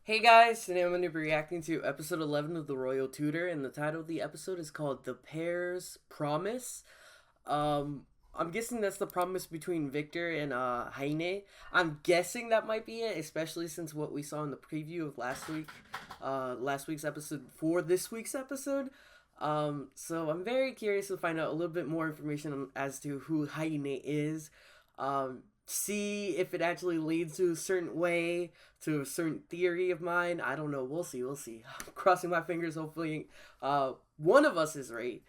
Hey guys, today I'm going to be reacting to episode 11 of the Royal Tutor, and the title of the episode is called The Pair's Promise. Um, I'm guessing that's the promise between Victor and Hein. I'm guessing that might be it, especially since what we saw in the preview of last week's episode for this week's episode. So I'm very curious to find out a little bit more information as to who Hein is. See if it actually leads to a certain way, to a certain theory of mine. I don't know. We'll see. We'll see. I'm crossing my fingers. Hopefully, one of us is right.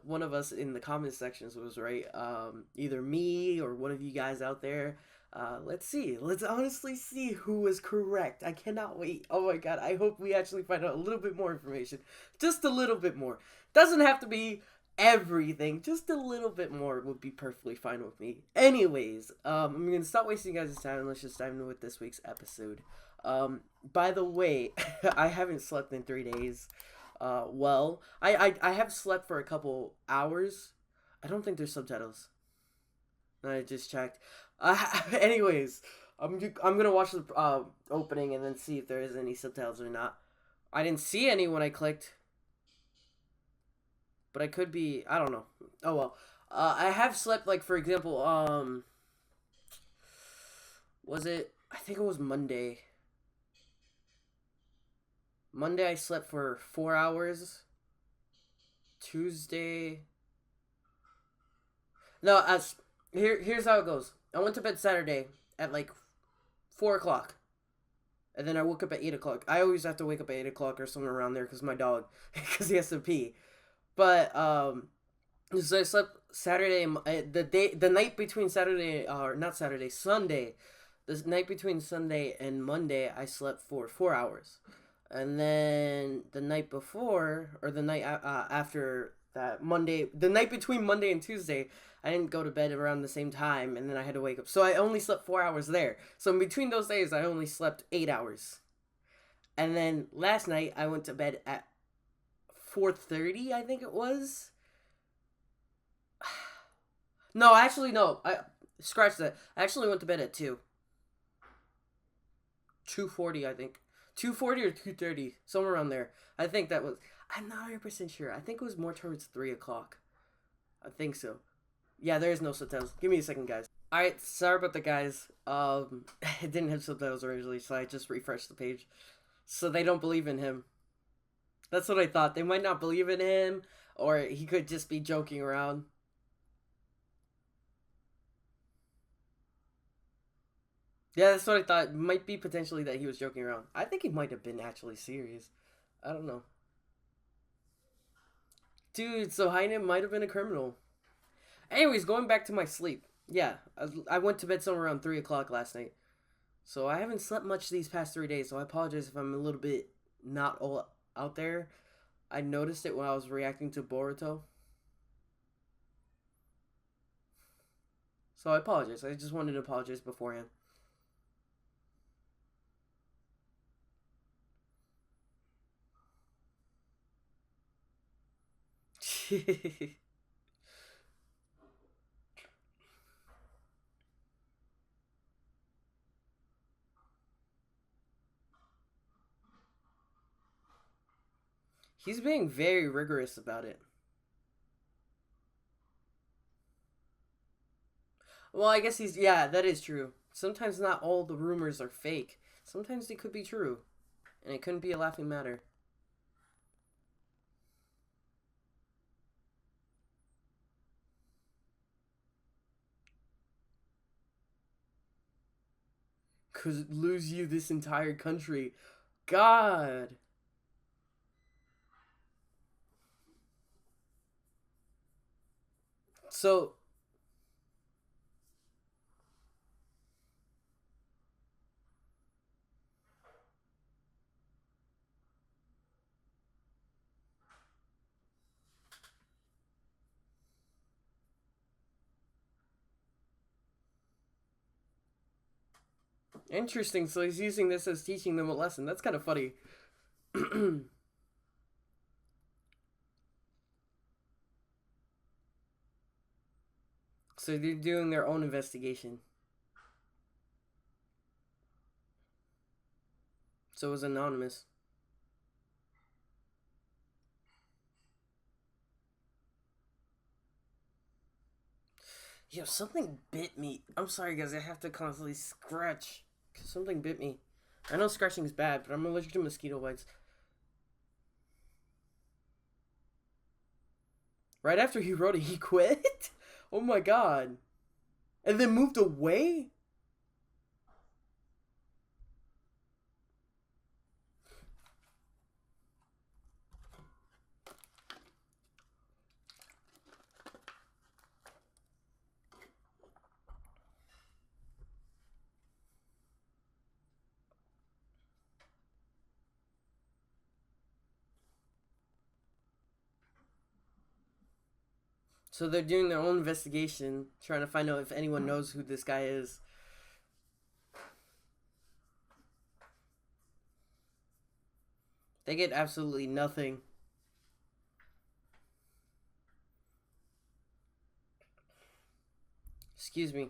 One of us in the comment sections was right. Either me or one of you guys out there. Let's see. Let's honestly see who was correct. I cannot wait. Oh my god. I hope we actually find out a little bit more information. Just a little bit more. Doesn't have to be everything. Just a little bit more would be perfectly fine with me. Anyways, I'm gonna stop wasting you guys' time and let's just dive in with this week's episode. By the way, I haven't slept in 3 days. I have slept for a couple hours. I don't think there's subtitles. I just checked. Anyways, I'm gonna watch the opening and then see if there is any subtitles or not. I didn't see any when I clicked, but I could be. I don't know. Oh well. I have slept, like, for example, was it? I think it was Monday. Monday I slept for 4 hours. Tuesday. No, here's how it goes. I went to bed Saturday at like 4 o'clock, and then I woke up at 8 o'clock. I always have to wake up at 8 o'clock or somewhere around there because my dog, because he has to pee. But so I slept Saturday, the night between Saturday, or not Saturday, Sunday. The night between Sunday and Monday, I slept for 4 hours, and then the night before, or the night after that, Monday, the night between Monday and Tuesday, I didn't go to bed around the same time, and then I had to wake up. So I only slept 4 hours there. So in between those days, I only slept 8 hours. And then last night, I went to bed at 4:30, I think it was. No, actually, no. I scratch that. I actually went to bed at 2:40, I think. 2:40 or 2:30, somewhere around there. I think that was. I'm not 100% sure. I think it was more towards 3 o'clock. I think so. Yeah, there is no subtitles. Give me a second, guys. All right, sorry about the guys. It didn't have subtitles originally, so I just refreshed the page. So they don't believe in him. That's what I thought. They might not believe in him, or he could just be joking around. Yeah, that's what I thought. It might be potentially that he was joking around. I think he might have been actually serious. I don't know. Dude, so Heine might have been a criminal. Anyways, going back to my sleep. Yeah, I went to bed somewhere around 3 o'clock last night. So I haven't slept much these past 3 days, so I apologize if I'm a little bit not all out there. I noticed it when I was reacting to Boruto. So I apologize. I just wanted to apologize beforehand. He's being very rigorous about it. Well, I guess he's. Yeah, that is true. Sometimes not all the rumors are fake. Sometimes they could be true. And it couldn't be a laughing matter. Could lose you this entire country. God. So, interesting. So he's using this as teaching them a lesson. That's kind of funny. So they're doing their own investigation. So it was anonymous. Yo, something bit me. I'm sorry, guys. I have to constantly scratch. Cause something bit me. I know scratching is bad, but I'm allergic to mosquito bites. Right after he wrote it, he quit? Oh my god. And then moved away? So they're doing their own investigation, trying to find out if anyone knows who this guy is. They get absolutely nothing. Excuse me.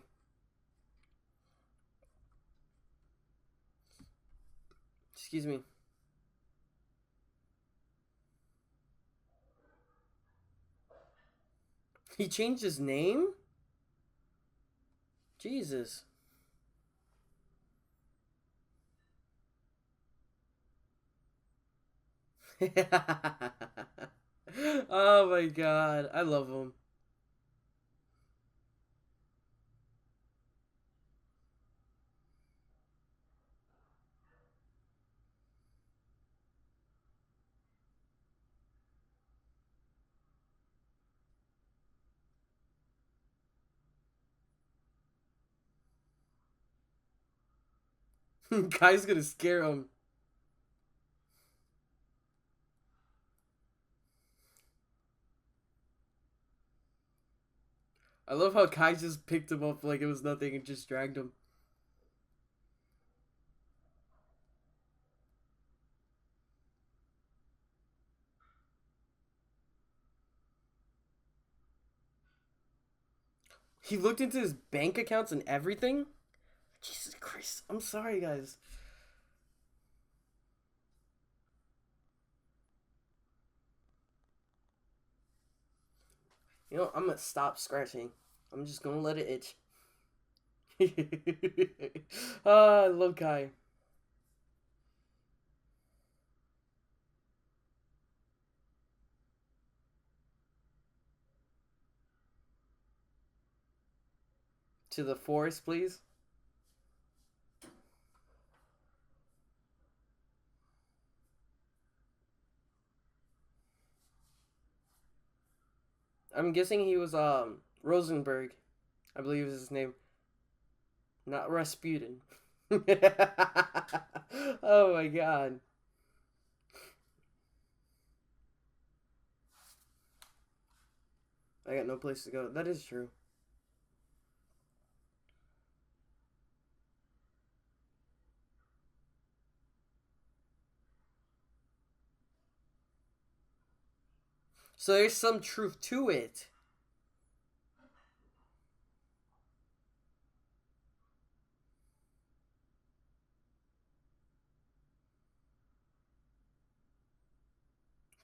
Excuse me. He changed his name? Jesus. Oh my god. I love him. Guy's gonna scare him. I love how Kai just picked him up like it was nothing and just dragged him. He looked into his bank accounts and everything? Jesus Christ. I'm sorry, guys. You know, I'm gonna stop scratching. I'm just gonna let it itch. I love Kai. To the forest, please. I'm guessing he was Rosenberg. I believe is his name. Not Rasputin. Oh my god. I got no place to go. That is true. So there's some truth to it.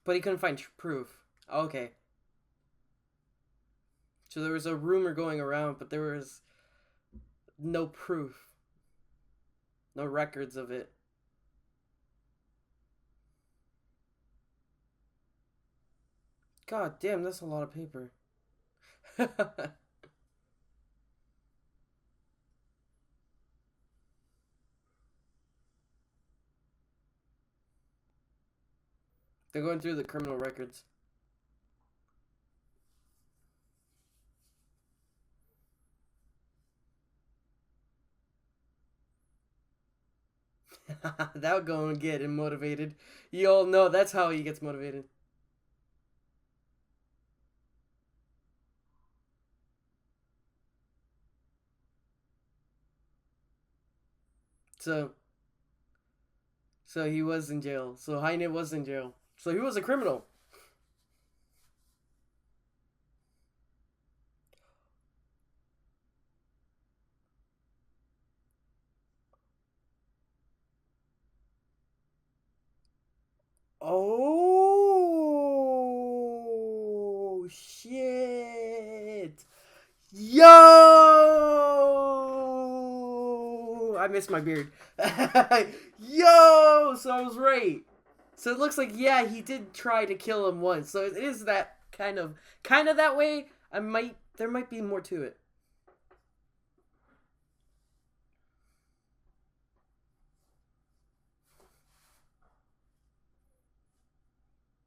But he couldn't find proof. Okay. So there was a rumor going around, but there was no proof. No records of it. God damn, that's a lot of paper. They're going through the criminal records. That would go and get him motivated. You all know that's how he gets motivated. So, so he was in jail. So Hein was in jail. So he was a criminal. Oh shit! Yo! I missed my beard. Yo! So I was right. So it looks like, yeah, he did try to kill him once. So it is that kind of that way. There might be more to it.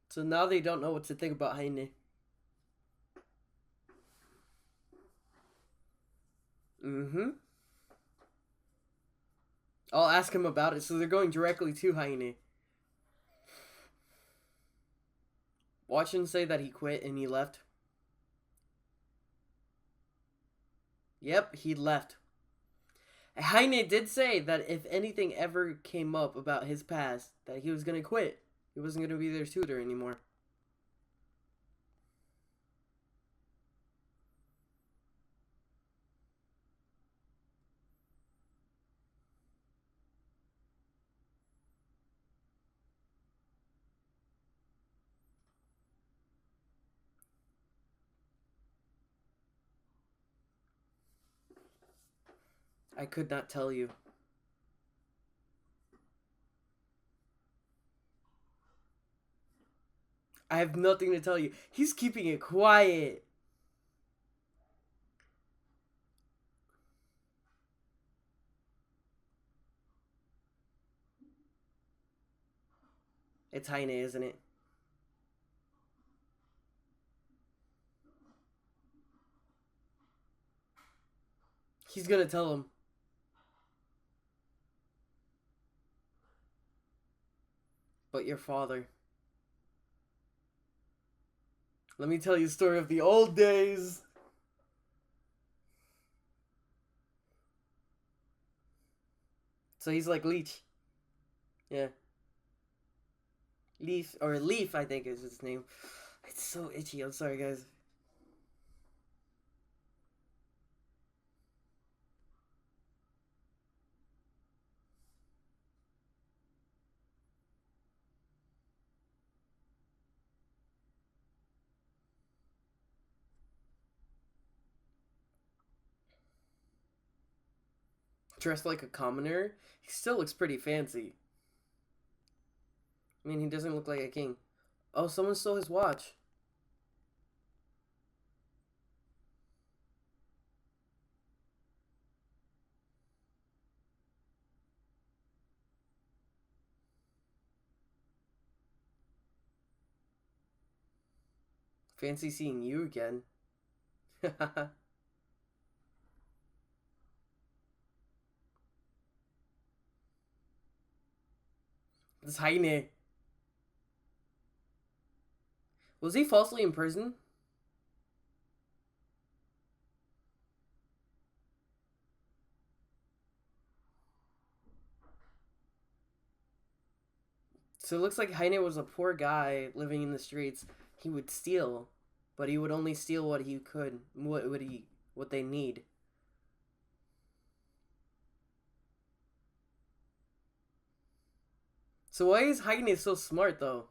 So now they don't know what to think about Hein. Mm-hmm. I'll ask him about it. So they're going directly to Hein. Watch him say that he quit and he left. Yep, he left. Hein did say that if anything ever came up about his past, that he was going to quit. He wasn't going to be their tutor anymore. I could not tell you. I have nothing to tell you. He's keeping it quiet. It's Heine, isn't it? He's gonna tell him. But your father. Let me tell you a story of the old days. So he's like Leech. Yeah. Leaf, or Leaf, I think is his name. It's so itchy. I'm sorry, guys. Dressed like a commoner. He still looks pretty fancy. I mean, he doesn't look like a king. Oh, someone stole his watch. Fancy seeing you again. This Heine. Was he falsely imprisoned? So it looks like Heine was a poor guy living in the streets. He would steal, but he would only steal what he could. What they need. So why is Heine so smart though?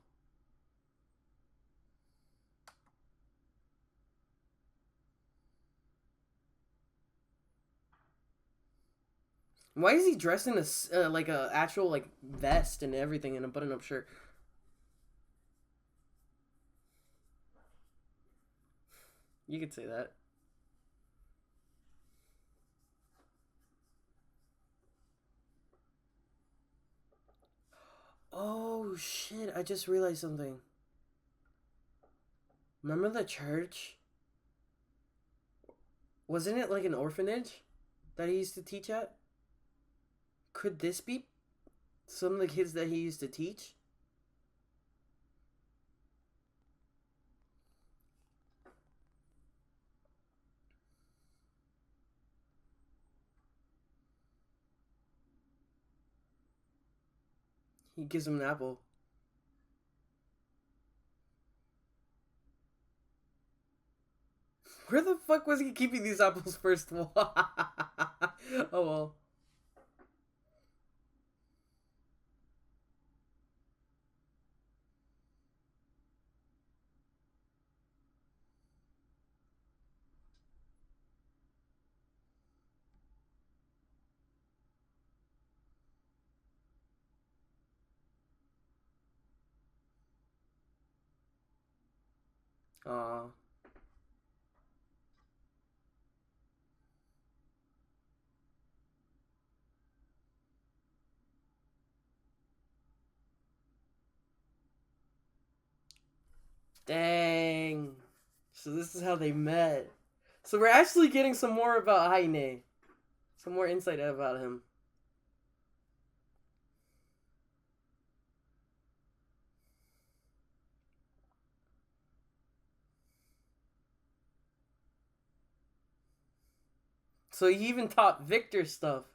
Why is he dressed in a like a actual like vest and everything and a button-up shirt? You could say that. Oh shit! I just realized something. Remember the church? Wasn't it like an orphanage that he used to teach at? Could this be some of the kids that he used to teach? He gives him an apple. Where the fuck was he keeping these apples first of all? Oh well. Aw. Dang. So this is how they met. So we're actually getting some more about Hein. Some more insight about him. So he even taught Victor stuff.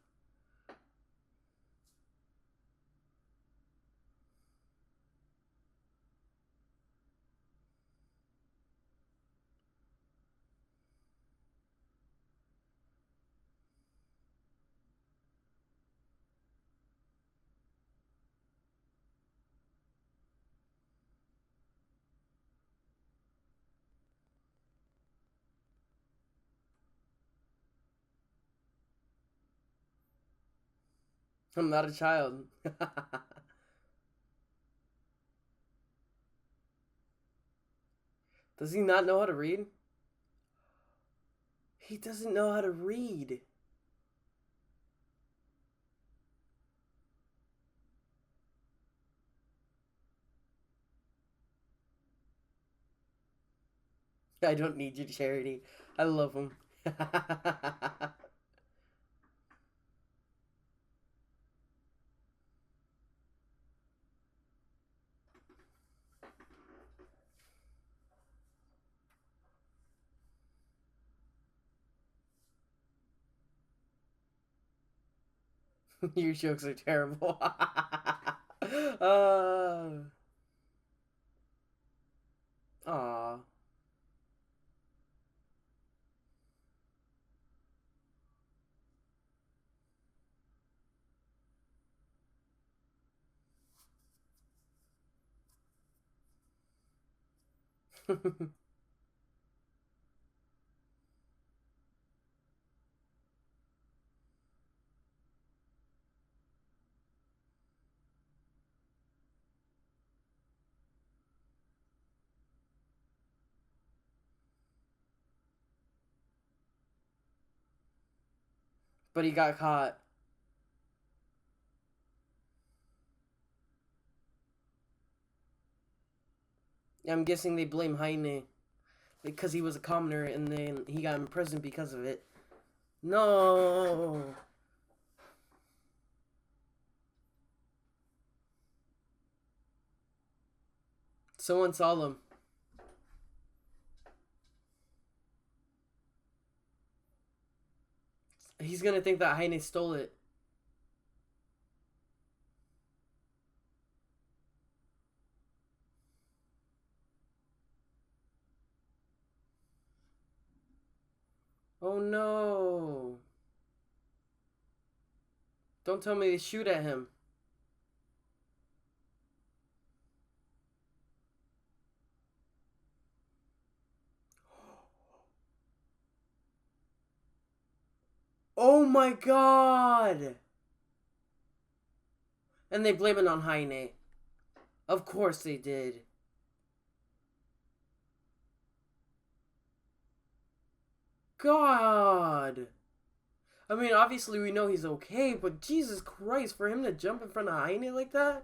I'm not a child. Does he not know how to read? He doesn't know how to read. I don't need your charity. I love him. Your jokes are terrible. Aw. But he got caught. I'm guessing they blame Heine because he was a commoner and then he got imprisoned because of it. No. Someone saw them. He's gonna think that Heine stole it. Oh no. Don't tell me they shoot at him. Oh my god. And they blame it on Heine. Of course they did. God. I mean, obviously we know he's okay, but Jesus Christ, for him to jump in front of Heine like that?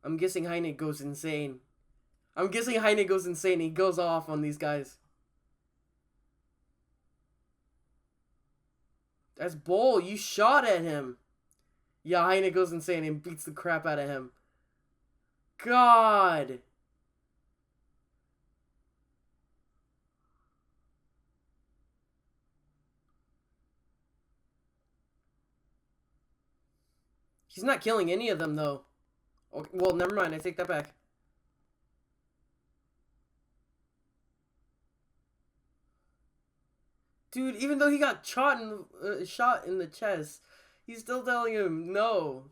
I'm guessing Heine goes insane. I'm guessing Heine goes insane. He goes off on these guys. That's Bull. You shot at him. Yeah, Heine goes insane and beats the crap out of him. God. He's not killing any of them, though. Okay, well, never mind. I take that back. Dude, even though he got shot in the chest, he's still telling him no.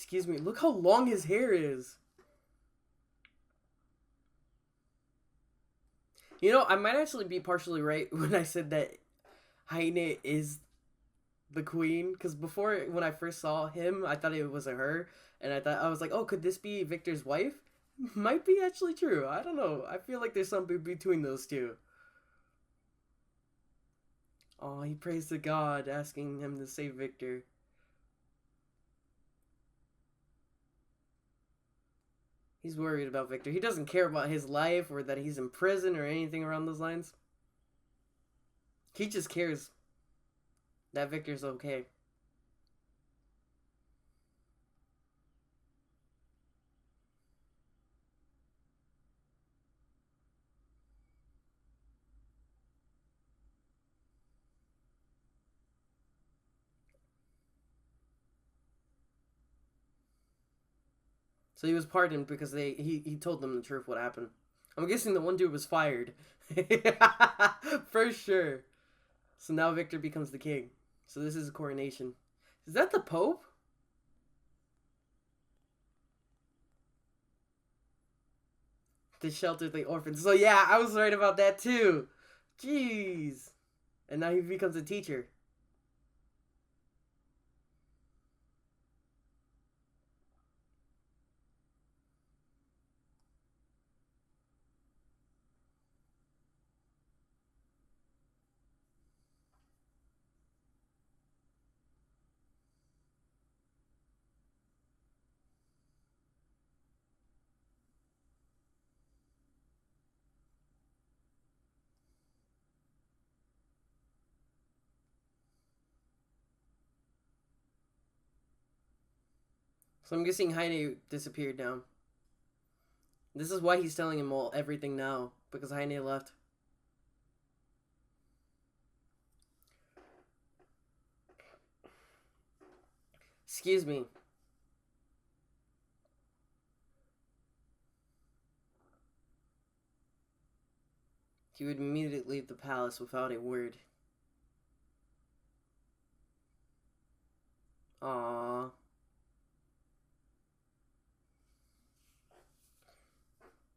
Excuse me. Look how long his hair is. You know, I might actually be partially right when I said that Hein is the queen. Because before, when I first saw him, I thought it was a her. And I was like, oh, could this be Victor's wife? Might be actually true. I don't know. I feel like there's something between those two. Oh, he prays to God, asking him to save Victor. He's worried about Victor. He doesn't care about his life or that he's in prison or anything around those lines. He just cares that Victor's okay. So he was pardoned because he told them the truth what happened. I'm guessing the one dude was fired. For sure. So now Victor becomes the king. So this is a coronation. Is that the Pope? To shelter the orphans. So yeah, I was right about that too. Jeez. And now he becomes a teacher. So I'm guessing Heine disappeared now. This is why he's telling him all everything now. Because Heine left. Excuse me. He would immediately leave the palace without a word. Aww.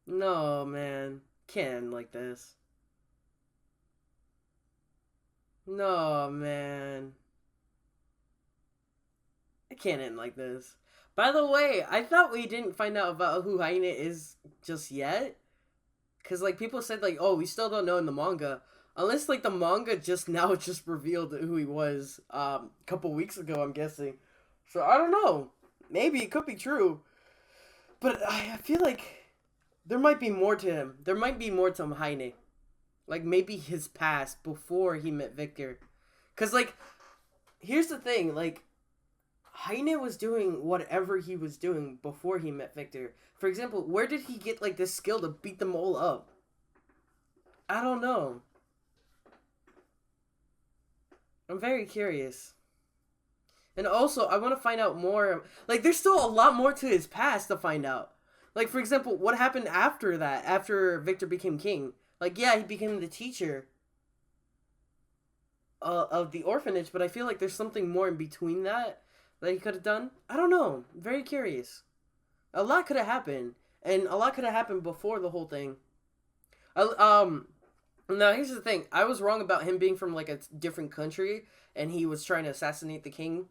No, man. Can't end like this. No, man. It can't end like this. By the way, I thought we didn't find out about who Heine is just yet. Because, like, people said, like, oh, we still don't know in the manga. Unless, like, the manga just now just revealed who he was a couple weeks ago, I'm guessing. So, I don't know. Maybe it could be true. But I feel like there might be more to him. There might be more to Heine. Like, maybe his past before he met Victor. Because, like, here's the thing. Like, Heine was doing whatever he was doing before he met Victor. For example, where did he get, like, this skill to beat them all up? I don't know. I'm very curious. And also, I want to find out more. Like, there's still a lot more to his past to find out. Like, for example, what happened after that? After Victor became king? Like, yeah, he became the teacher of the orphanage, but I feel like there's something more in between that he could have done. I don't know. I'm very curious. A lot could have happened, and a lot could have happened before the whole thing. Now here's the thing. I was wrong about him being from like a different country, and he was trying to assassinate the king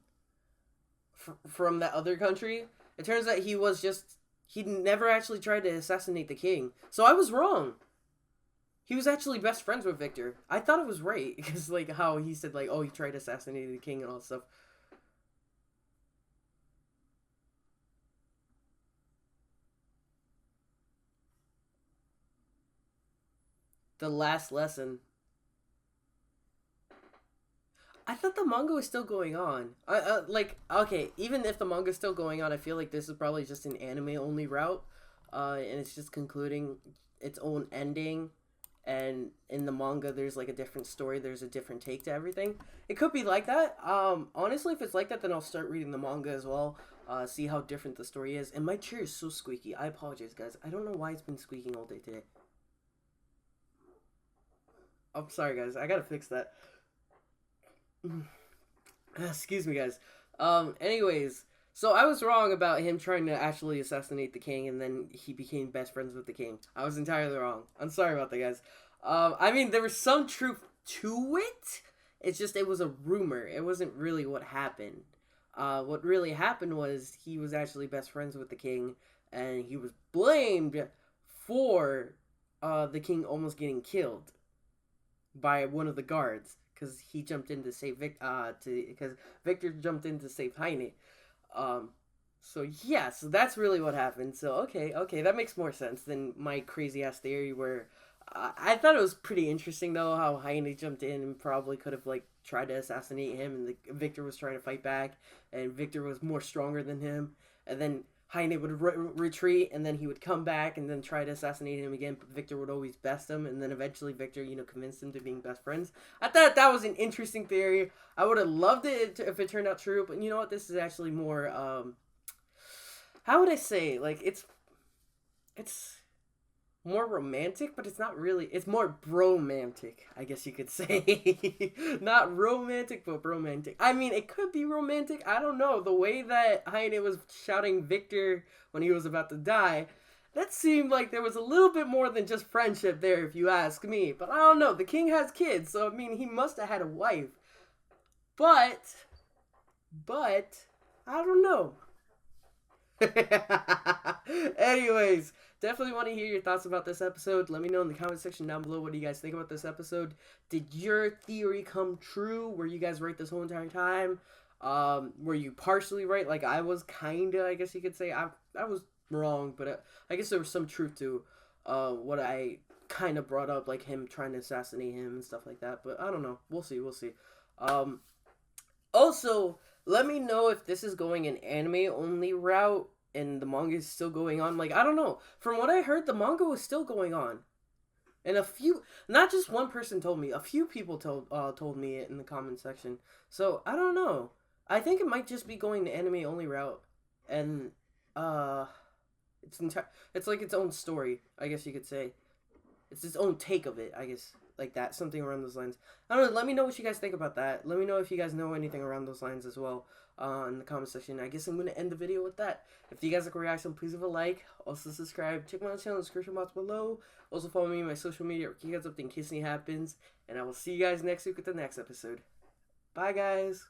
from that other country. It turns out he never actually tried to assassinate the king. So I was wrong. He was actually best friends with Victor. I thought it was right because like how he said like, oh, he tried to assassinate the king and all that stuff. The last lesson. I thought the manga was still going on. Like, okay, even if the manga is still going on, I feel like this is probably just an anime only route, and it's just concluding its own ending. And in the manga, there's like a different story. There's a different take to everything. It could be like that. Honestly, if it's like that, then I'll start reading the manga as well. See how different the story is. And my chair is so squeaky. I apologize, guys. I don't know why it's been squeaking all day today. I'm sorry, guys. I gotta fix that. Excuse me, guys. Anyways, So I was wrong about him trying to actually assassinate the king, and then he became best friends with the king. I was entirely wrong. I'm sorry about that, guys. I mean, there was some truth to it. It's just it was a rumor. It wasn't really what happened. What really happened was he was actually best friends with the king, and he was blamed for the king almost getting killed by one of the guards because he jumped in to save because Victor jumped in to save Hein. Um, so yeah, so that's really what happened. So okay, that makes more sense than my crazy ass theory where I thought it was pretty interesting though how Hein jumped in and probably could have like tried to assassinate him, and Victor was trying to fight back, and Victor was more stronger than him, and then Hein would retreat, and then he would come back and then try to assassinate him again, but Victor would always best him, and then eventually Victor, convinced him to being best friends. I thought that was an interesting theory. I would have loved it if it turned out true, but you know what? This is actually more, how would I say? Like, it's more romantic, but it's not really. It's more bromantic, I guess you could say. Not romantic, but bromantic. I mean, it could be romantic. I don't know. The way that Hein was shouting Victor when he was about to die, that seemed like there was a little bit more than just friendship there, if you ask me. But I don't know. The king has kids, so I mean, he must have had a wife. But, I don't know. Anyways, definitely want to hear your thoughts about this episode. Let me know in the comment section down below. What do you guys think about this episode? Did your theory come true? Were you guys right this whole entire time? Were you partially right? Like I was kinda, I guess you could say. I was wrong, but I guess there was some truth to what I kind of brought up, like him trying to assassinate him and stuff like that. But I don't know. We'll see. Also, let me know if this is going an anime only route and the manga is still going on. Like, I don't know. From what I heard, the manga was still going on. And not just one person told me, a few people told me it in the comment section. So, I don't know. I think it might just be going the anime only route. And, it's like its own story, I guess you could say. It's its own take of it, I guess. Like that, something around those lines. I don't know, let me know what you guys think about that. Let me know if you guys know anything around those lines as well in the comment section. I guess I'm going to end the video with that. If you guys like a reaction, please leave a like. Also subscribe. Check my channel in the description box below. Also follow me on my social media. Keep you guys updated in case anything happens. And I will see you guys next week with the next episode. Bye, guys.